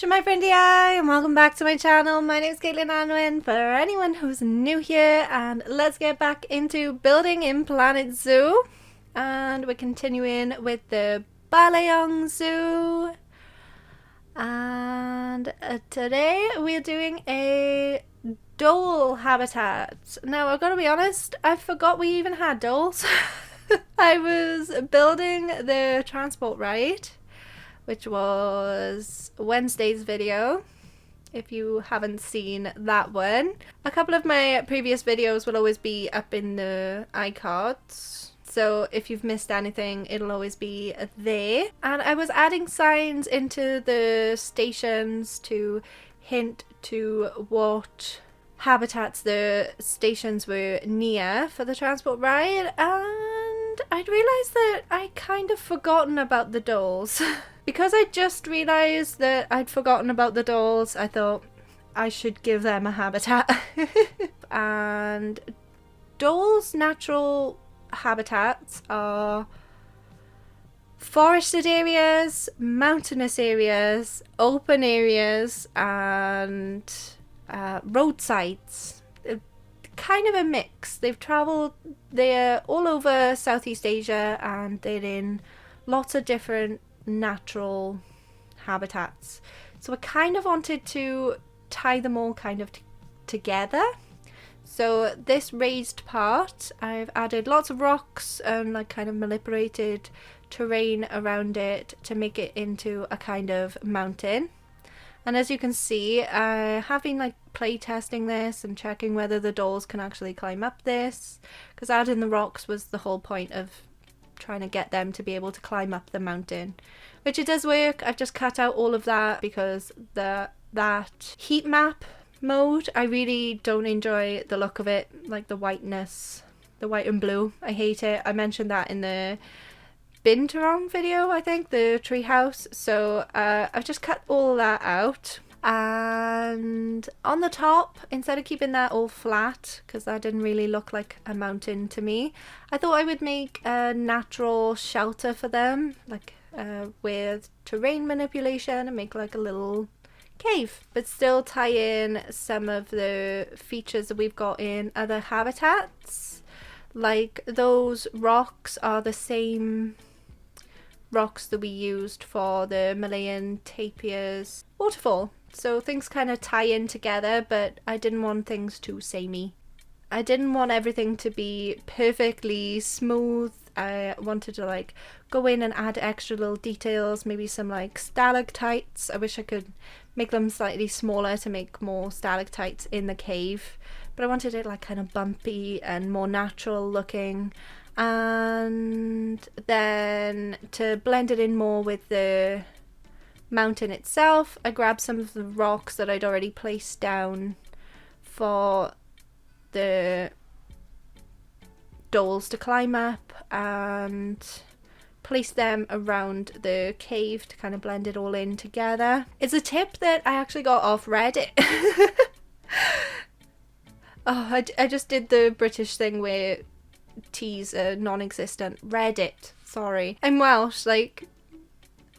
My friendy eye, and welcome back to my channel. My name is CaitlinAnwyn for anyone who's new here, and let's get back into building in Planet Zoo. And we're continuing with the Balayong Zoo. And today we're doing a dhole habitat. Now I've got to be honest, I forgot we even had dholes. I was building the transport ride, which was Wednesday's video, if you haven't seen that one. A couple of my previous videos will always be up in the iCards, so if you've missed anything, it'll always be there. And I was adding signs into the stations to hint to what habitats the stations were near for the transport ride, and I'd realised that I kind of forgotten about the dholes. Because I just realised that I'd forgotten about the dholes, I thought I should give them a habitat. And dholes' natural habitats are forested areas, mountainous areas, open areas, and roadsides. Kind of a mix. They're all over Southeast Asia, and they're in lots of different natural habitats. So I kind of wanted to tie them all kind of together. So this raised part, I've added lots of rocks and like kind of manipulated terrain around it to make it into a kind of mountain. And as you can see, I have been like play testing this and checking whether the dholes can actually climb up this, because adding the rocks was the whole point of trying to get them to be able to climb up the mountain, which it does work. I've just cut out all of that because that heat map mode, I really don't enjoy the look of it, like the whiteness, the white and blue. I hate it. I mentioned that in the Binturong video, I think, the treehouse. So I've just cut all that out. And on the top, instead of keeping that all flat, because that didn't really look like a mountain to me, I thought I would make a natural shelter for them, like with terrain manipulation, and make like a little cave, but still tie in some of the features that we've got in other habitats. Like those rocks are the same rocks that we used for the Malayan tapir's waterfall. So things kind of tie in together, but I didn't want things too samey. I didn't want everything to be perfectly smooth. I wanted to like go in and add extra little details, maybe some like stalactites. I wish I could make them slightly smaller to make more stalactites in the cave, but I wanted it like kind of bumpy and more natural looking. And then to blend it in more with the mountain itself, I grabbed some of the rocks that I'd already placed down for the dholes to climb up, and place them around the cave to kind of blend it all in together. It's a tip that I actually got off Reddit. Oh, I just did the British thing where T's are non-existent. Reddit, sorry. I'm Welsh, like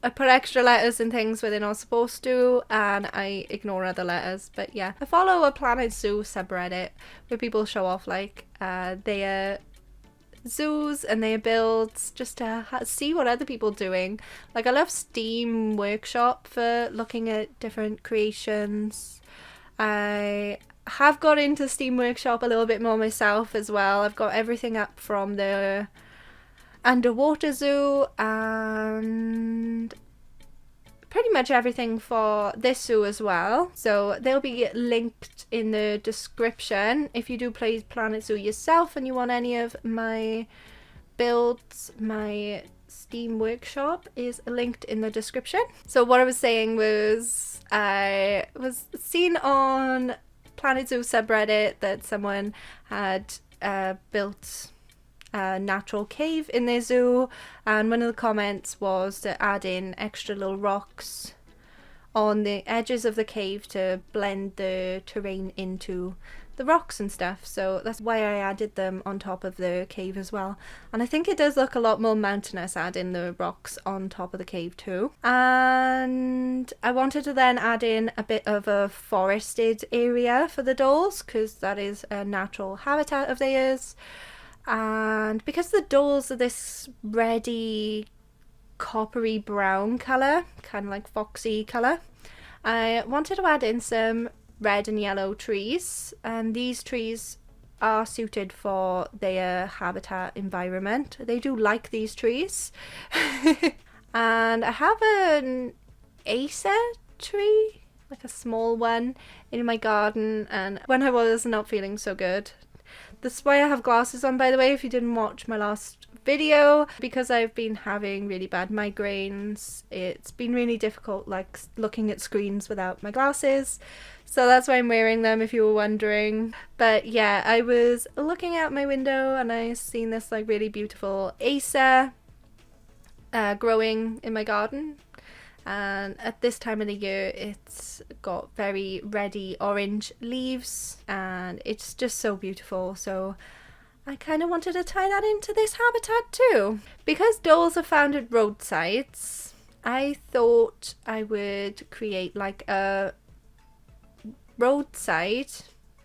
I put extra letters in things where they're not supposed to, and I ignore other letters. But yeah, I follow a Planet Zoo subreddit where people show off like their zoos and their builds, just to see what other people are doing. Like I love Steam Workshop for looking at different creations. I have got into Steam Workshop a little bit more myself as well. I've got everything up from the underwater zoo and pretty much everything for this zoo as well. So they'll be linked in the description. If you do play Planet Zoo yourself and you want any of my builds, my Steam Workshop is linked in the description. So what I was saying was, I was seen on Planet Zoo subreddit that someone had built a natural cave in their zoo, and one of the comments was to add in extra little rocks on the edges of the cave to blend the terrain into the rocks and stuff. So that's why I added them on top of the cave as well. And I think it does look a lot more mountainous adding the rocks on top of the cave too. And I wanted to then add in a bit of a forested area for the Dholes, because that is a natural habitat of theirs. And because the Dholes are this reddy, coppery brown colour, kind of like foxy colour, I wanted to add in some red and yellow trees, and these trees are suited for their habitat environment. They do like these trees. And I have an Acer tree, like a small one, in my garden, and when I was not feeling so good. That's why I have glasses on, by the way, if you didn't watch my last video, because I've been having really bad migraines. It's been really difficult, like, looking at screens without my glasses, so that's why I'm wearing them, if you were wondering. But yeah, I was looking out my window and I seen this like really beautiful Acer growing in my garden, and at this time of the year it's got very reddy orange leaves and it's just so beautiful. So I kind of wanted to tie that into this habitat too. Because Dholes are found at roadsides, I thought I would create like a roadside,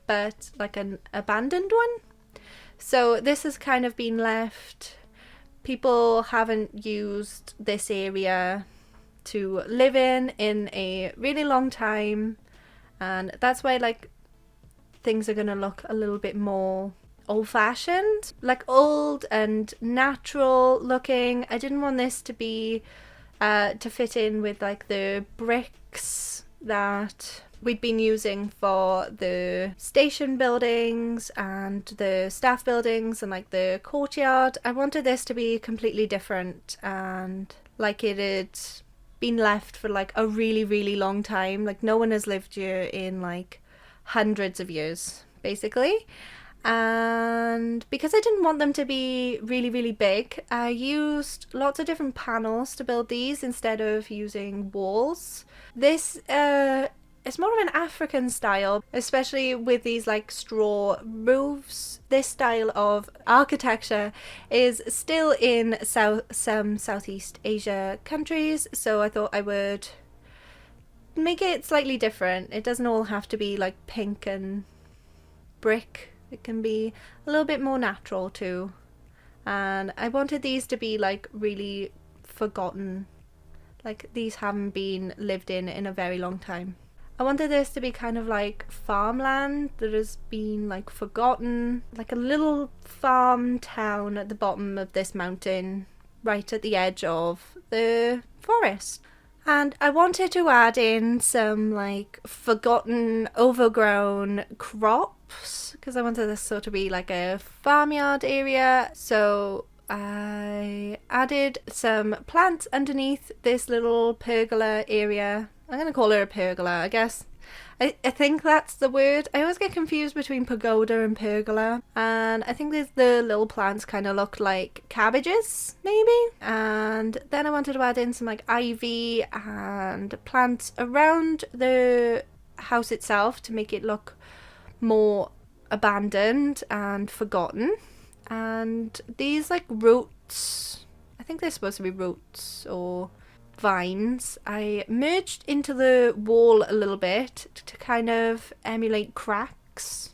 but like an abandoned one. So this has kind of been left. People haven't used this area to live in a really long time, and that's why like things are gonna look a little bit more old-fashioned, like old and natural looking. I didn't want this to be to fit in with like the bricks that we'd been using for the station buildings and the staff buildings and like the courtyard. I wanted this to be completely different, and like it had been left for like a really long time. Like no one has lived here in like hundreds of years basically. And because I didn't want them to be really big, I used lots of different panels to build these instead of using walls. This it's more of an African style, especially with these like straw roofs. This style of architecture is still in some Southeast Asia countries, so I thought I would make it slightly different. It doesn't all have to be like pink and brick. It can be a little bit more natural too. And I wanted these to be like really forgotten. Like these haven't been lived in a very long time. I wanted this to be kind of like farmland that has been like forgotten, like a little farm town at the bottom of this mountain, right at the edge of the forest. And I wanted to add in some like forgotten, overgrown crops, because I wanted this sort of be like a farmyard area. So I added some plants underneath this little pergola area. I'm going to call her a pergola, I guess. I think that's the word. I always get confused between pagoda and pergola. And I think the little plants kind of look like cabbages, maybe. And then I wanted to add in some like ivy and plants around the house itself to make it look more abandoned and forgotten. And these like roots, I think they're supposed to be roots or vines, I merged into the wall a little bit to kind of emulate cracks.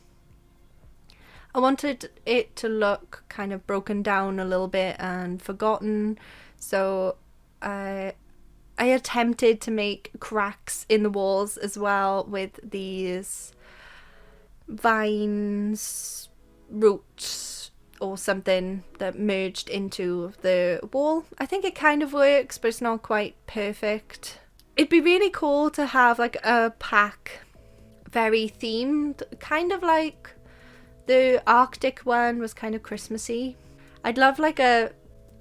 I wanted it to look kind of broken down a little bit and forgotten, so I attempted to make cracks in the walls as well with these vines, roots or something that merged into the wall. I think it kind of works, but it's not quite perfect. It'd be really cool to have like a pack very themed, kind of like the Arctic one was kind of Christmassy. I'd love like a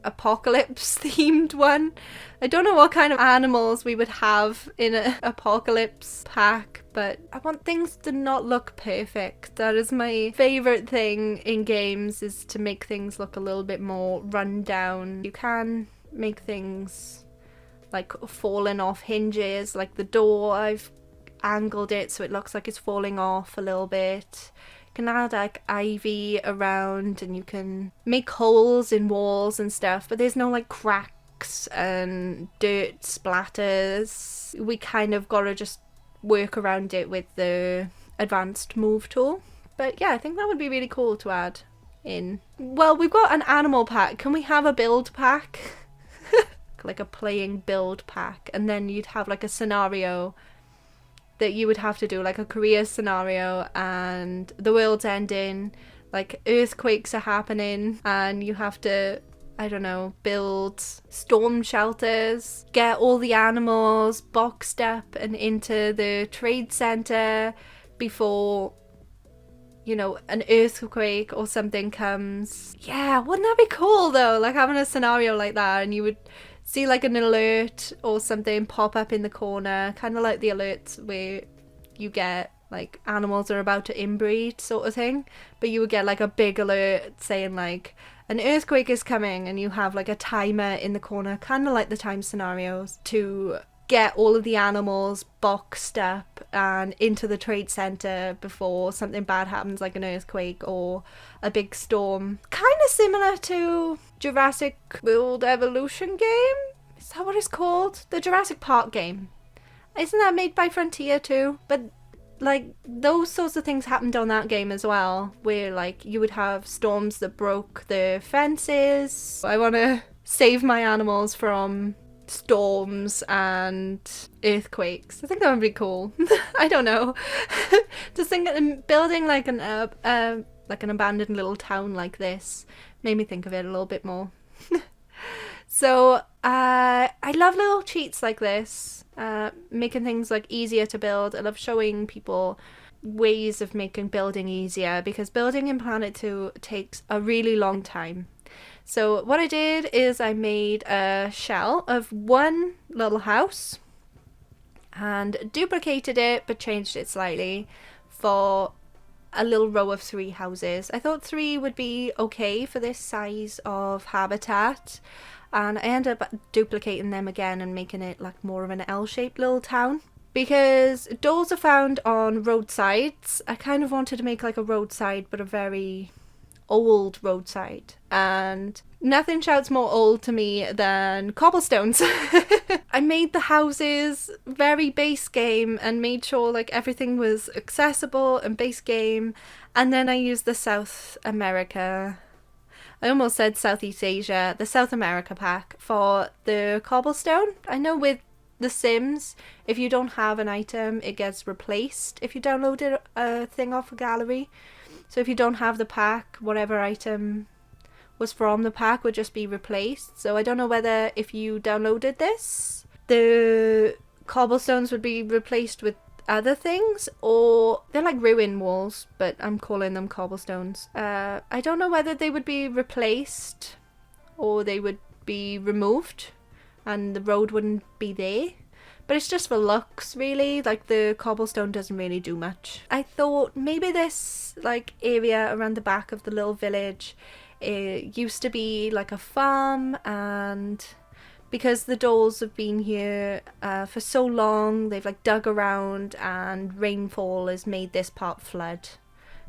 apocalypse themed one. I don't know what kind of animals we would have in an apocalypse pack, but I want things to not look perfect. That is my favourite thing in games, is to make things look a little bit more run down. You can make things like fallen off hinges. Like the door, I've angled it so it looks like it's falling off a little bit. You can add like ivy around, and you can make holes in walls and stuff, but there's no like cracks and dirt splatters. We kind of gotta just work around it with the advanced move tool. But yeah, I think that would be really cool to add in. Well, we've got an animal pack. Can we have a build pack? Like a playing build pack, and then you'd have like a scenario that you would have to do, like a career scenario, and the world's ending, like earthquakes are happening, and you have to, I don't know, build storm shelters, get all the animals boxed up and into the trade center before, you know, an earthquake or something comes. Yeah, wouldn't that be cool though? Like having a scenario like that, and you would see like an alert or something pop up in the corner, kind of like the alerts where you get like animals are about to inbreed sort of thing, but you would get like a big alert saying like an earthquake is coming, and you have like a timer in the corner, kind of like the time scenarios, to get all of the animals boxed up and into the trade center before something bad happens, like an earthquake or a big storm. Kind of similar to Jurassic World Evolution game? Is that what it's called? The Jurassic Park game. Isn't that made by Frontier too? But like those sorts of things happened on that game as well, where like you would have storms that broke the fences. I want to save my animals from storms and earthquakes. I think that would be cool. I don't know. Just thinking building like an abandoned little town like this made me think of it a little bit more. So I love little cheats like this, making things like easier to build. I love showing people ways of making building easier, because building in Planet 2 takes a really long time. So what I did is I made a shell of one little house and duplicated it but changed it slightly for a little row of 3 houses. I thought 3 would be okay for this size of habitat, and I ended up duplicating them again and making it like more of an L-shaped little town. Because dolls are found on roadsides, I kind of wanted to make like a roadside, but a very old roadside, and nothing shouts more old to me than cobblestones. I made the houses very base game and made sure like everything was accessible and base game, and then I used the South America, I almost said Southeast Asia, the South America pack for the cobblestone. I know with The Sims, if you don't have an item, it gets replaced if you downloaded a thing off a gallery. So if you don't have the pack, whatever item was from the pack would just be replaced. So I don't know whether if you downloaded this, the cobblestones would be replaced with other things, or they're like ruin walls, but I'm calling them cobblestones. I don't know whether they would be replaced or they would be removed and the road wouldn't be there. But it's just for looks, really. Like, the cobblestone doesn't really do much. I thought maybe this, like, area around the back of the little village, it used to be, like, a farm, and because the Dholes have been here for so long, they've, like, dug around, and rainfall has made this part flood.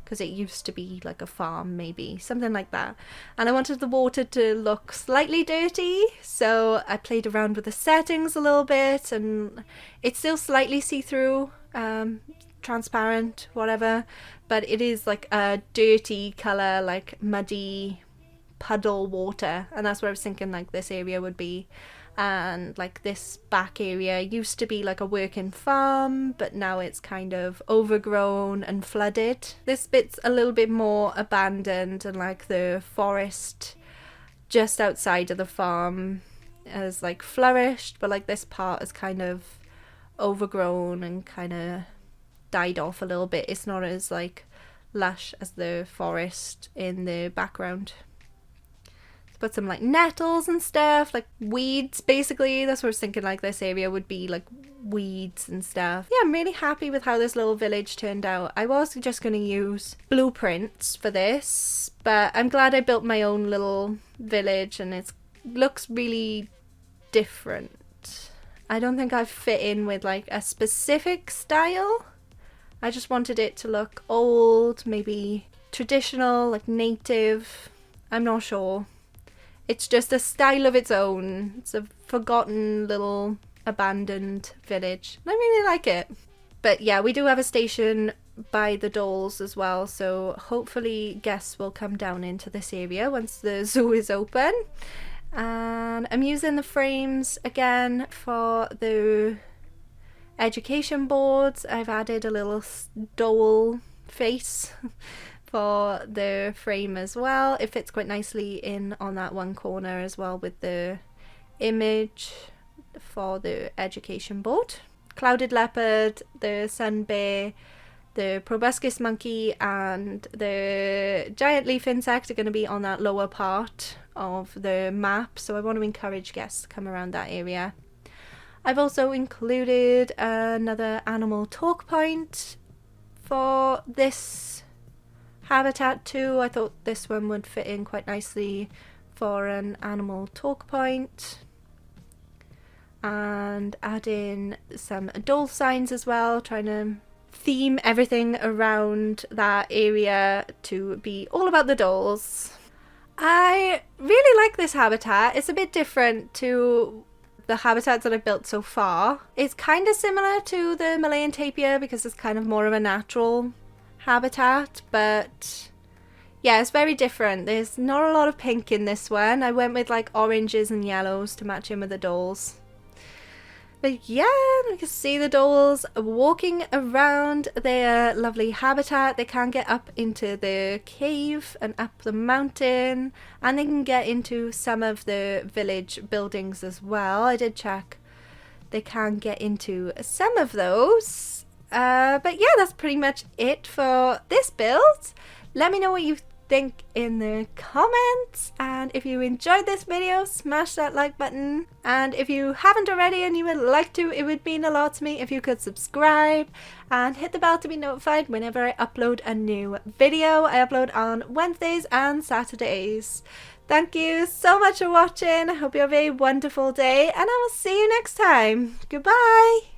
Because it used to be like a farm, maybe, something like that. And I wanted the water to look slightly dirty, so I played around with the settings a little bit, and it's still slightly see-through, transparent, whatever, but it is like a dirty colour, like muddy puddle water, and that's what I was thinking like this area would be. And like this back area used to be like a working farm, but now it's kind of overgrown and flooded. This bit's a little bit more abandoned, and like the forest just outside of the farm has like flourished, but like this part is kind of overgrown and kind of died off a little bit. It's not as like lush as the forest in the background. Put some like nettles and stuff, like weeds basically. That's what I was thinking, like this area would be like weeds and stuff. Yeah, I'm really happy with how this little village turned out. I was just going to use blueprints for this, but I'm glad I built my own little village, and it looks really different. I don't think I've fit in with like a specific style. I just wanted it to look old, maybe traditional, like native. I'm not sure. It's just a style of its own. It's a forgotten little abandoned village. I really like it. But yeah, we do have a station by the Dholes as well, so hopefully guests will come down into this area once the zoo is open. And I'm using the frames again for the education boards. I've added a little dhole face for the frame as well. It fits quite nicely in on that one corner as well with the image for the education board. Clouded leopard, the sun bear, the proboscis monkey and the giant leaf insect are going to be on that lower part of the map, so I want to encourage guests to come around that area. I've also included another animal talk point for this habitat too. I thought this one would fit in quite nicely for an animal talk point. And add in some dhole signs as well, trying to theme everything around that area to be all about the dholes. I really like this habitat. It's a bit different to the habitats that I've built so far. It's kind of similar to the Malayan tapir because it's kind of more of a natural habitat, but yeah, it's very different. There's not a lot of pink in this one. I went with like oranges and yellows to match in with the dholes. But yeah, you can see the dholes walking around their lovely habitat. They can get up into the cave and up the mountain, and they can get into some of the village buildings as well. I did check. They can get into some of those. But yeah, that's pretty much it for this build. Let me know what you think in the comments, and if you enjoyed this video, smash that like button, and if you haven't already and you would like to, it would mean a lot to me if you could subscribe and hit the bell to be notified whenever I upload a new video. I upload on Wednesdays and Saturdays. Thank you so much for watching. I hope you have a wonderful day, and I will see you next time. Goodbye.